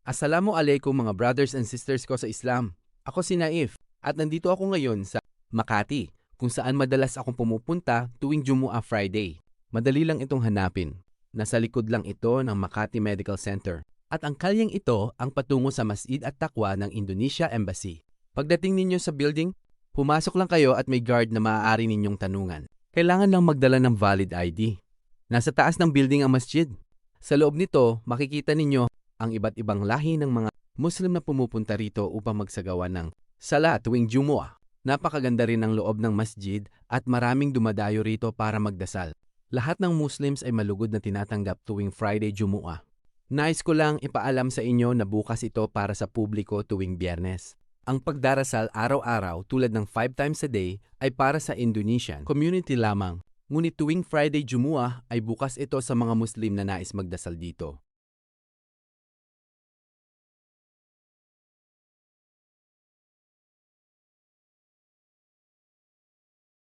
Assalamualaikum mga brothers and sisters ko sa Islam. Ako si Naif at nandito ako ngayon sa Makati kung saan madalas akong pumupunta tuwing Jumu'ah Friday. Madali lang itong hanapin. Nasa likod lang ito ng Makati Medical Center. At ang kalyeng ito ang patungo sa Masjid at Taqwa ng Indonesia Embassy. Pagdating ninyo sa building, pumasok lang kayo at may guard na maaari ninyong tanungan. Kailangan lang magdala ng valid ID. Nasa taas ng building ang masjid. Sa loob nito, makikita ninyo ang iba't ibang lahi ng mga Muslim na pumupunta rito upang magsagawa ng sala tuwing Jumu'ah. Napakaganda rin ang loob ng masjid at maraming dumadayo rito para magdasal. Lahat ng Muslims ay malugod na tinatanggap tuwing Friday Jumu'ah. Nais ko lang ipaalam sa inyo na bukas ito para sa publiko tuwing Biyernes. Ang pagdarasal araw-araw tulad ng 5 times a day ay para sa Indonesian community lamang. Ngunit tuwing Friday Jumu'ah ay bukas ito sa mga Muslim na nais magdasal dito.